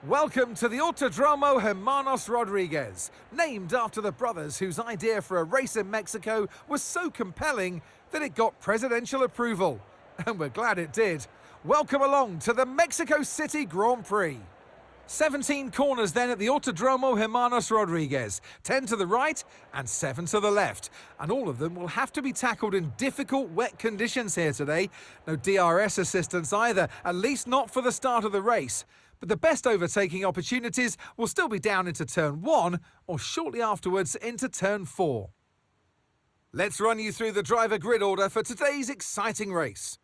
Welcome to the Autódromo Hermanos Rodríguez, named after the brothers whose idea for a race in Mexico was so compelling that it got presidential approval. And we're glad it did. Welcome along to the Mexico City Grand Prix. 17 corners then at the Autódromo Hermanos Rodríguez, 10 to the right and 7 to the left. And all of them will have to be tackled in difficult wet conditions here today. No DRS assistance either, at least not for the start of the race. But the best overtaking opportunities will still be down into turn 1 or shortly afterwards into turn 4. Let's run you through the driver grid order for today's exciting race.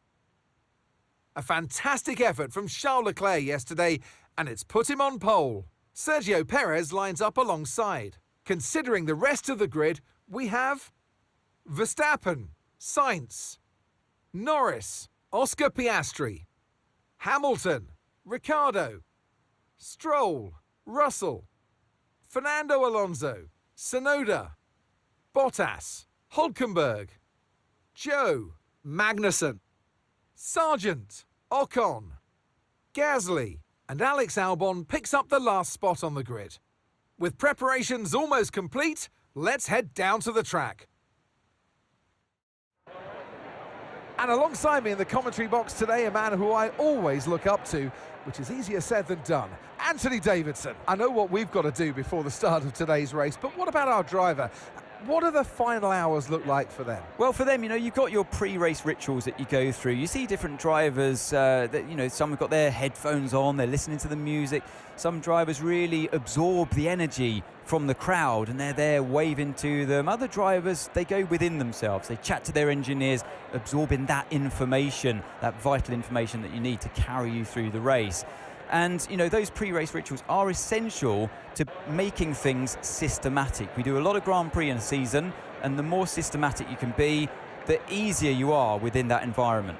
A fantastic effort from Charles Leclerc yesterday, and it's put him on pole. Sergio Perez lines up alongside. Considering the rest of the grid, we have Verstappen, Sainz, Norris, Oscar Piastri, Hamilton, Ricciardo, Stroll, Russell, Fernando Alonso, Tsunoda, Bottas, Hülkenberg, Joe, Magnussen, Sargent, Ocon, Gasly, and Alex Albon picks up the last spot on the grid. With preparations almost complete, let's head down to the track. And alongside me in the commentary box today, a man who I always look up to, which is easier said than done, Anthony Davidson. I know what we've got to do before the start of today's race, but what about our driver? What do the final hours look like for them? Well, for them, you've got your pre-race rituals that you go through. You see different drivers some have got their headphones on, they're listening to the music. Some drivers really absorb the energy from the crowd and they're there waving to them. Other drivers, they go within themselves. They chat to their engineers, absorbing that information, that vital information that you need to carry you through the race. And, those pre-race rituals are essential to making things systematic. We do a lot of Grand Prix in a season, and the more systematic you can be, the easier you are within that environment.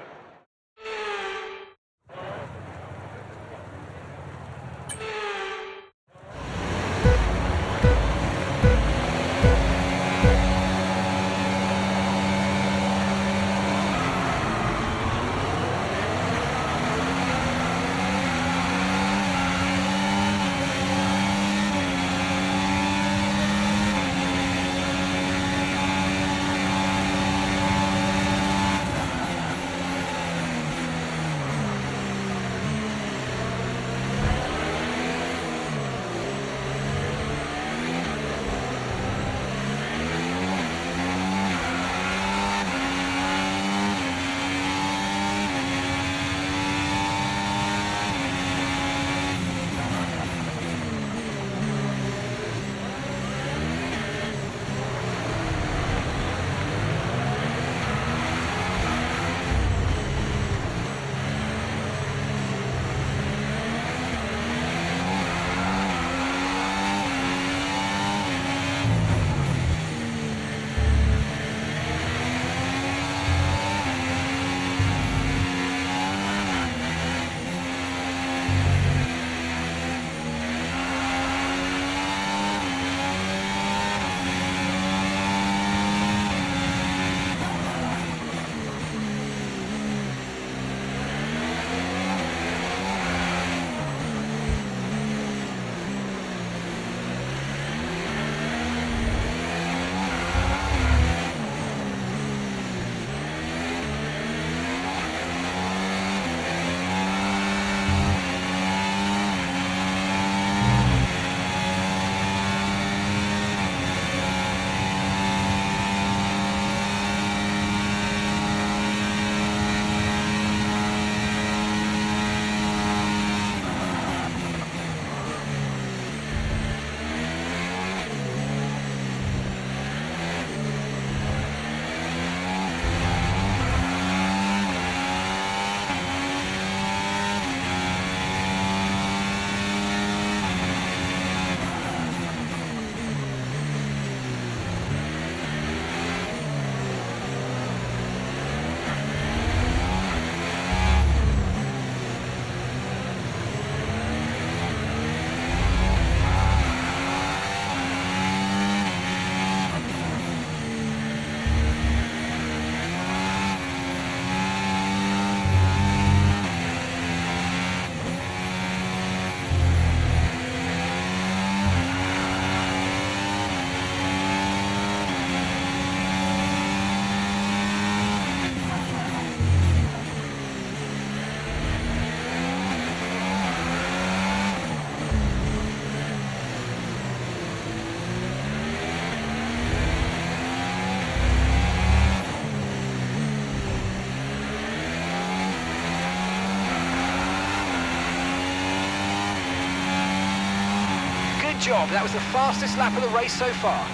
Good job. That was the fastest lap of the race so far.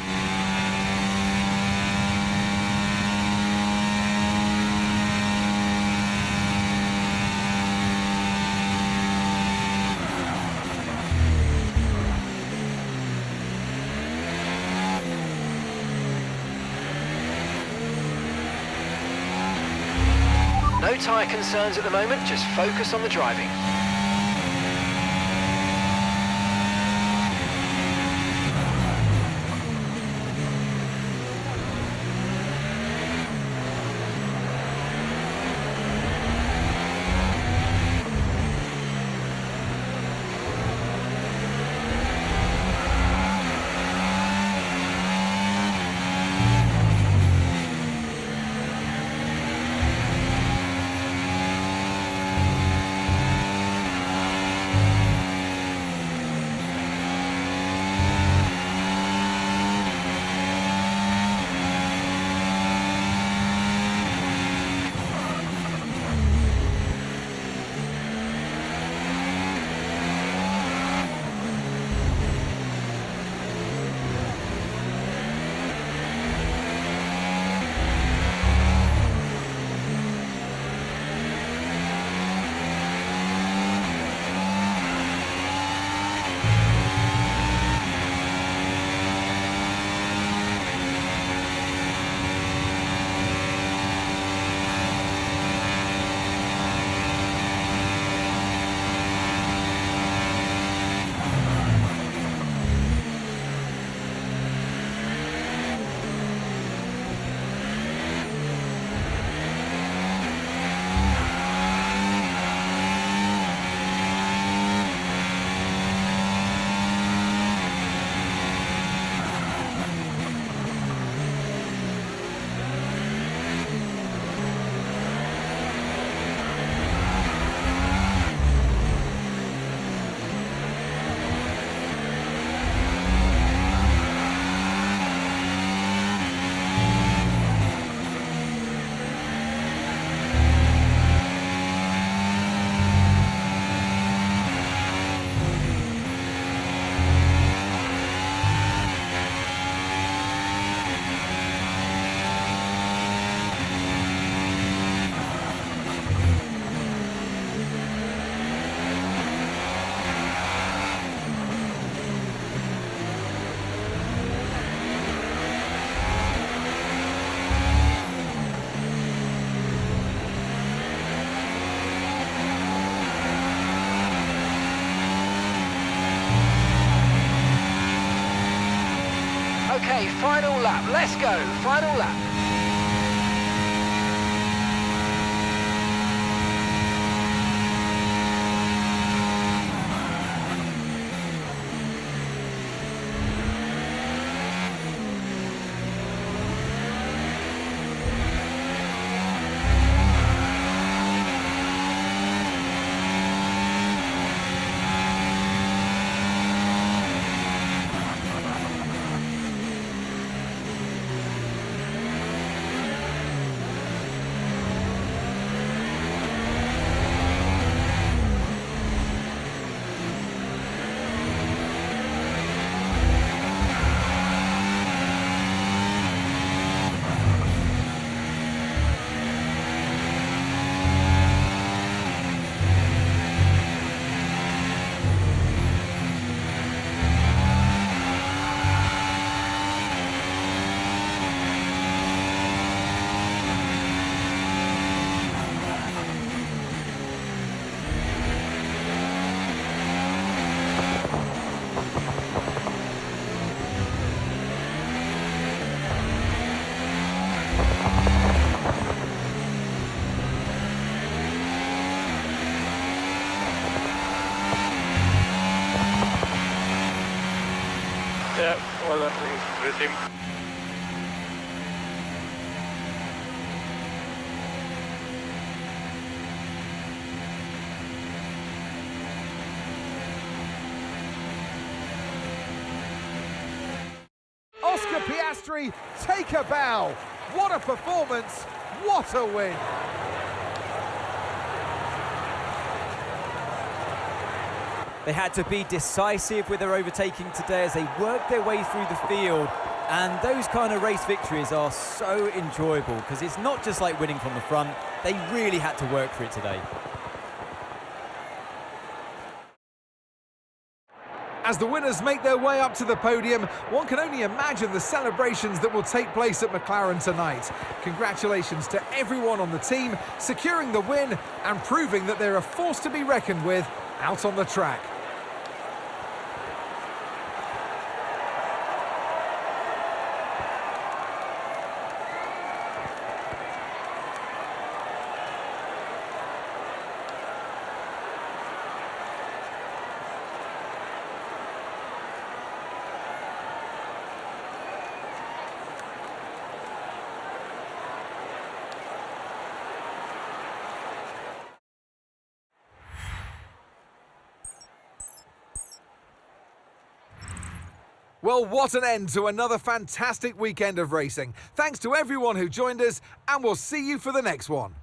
No tyre concerns at the moment, just focus on the driving. Okay, final lap. Let's go. Final lap. Yeah, well done, good team. Oscar Piastri, take a bow. What a performance, what a win. They had to be decisive with their overtaking today as they worked their way through the field. And those kind of race victories are so enjoyable because it's not just like winning from the front. They really had to work for it today. As the winners make their way up to the podium, one can only imagine the celebrations that will take place at McLaren tonight. Congratulations to everyone on the team, securing the win and proving that they're a force to be reckoned with out on the track. Well, what an end to another fantastic weekend of racing. Thanks to everyone who joined us, and we'll see you for the next one.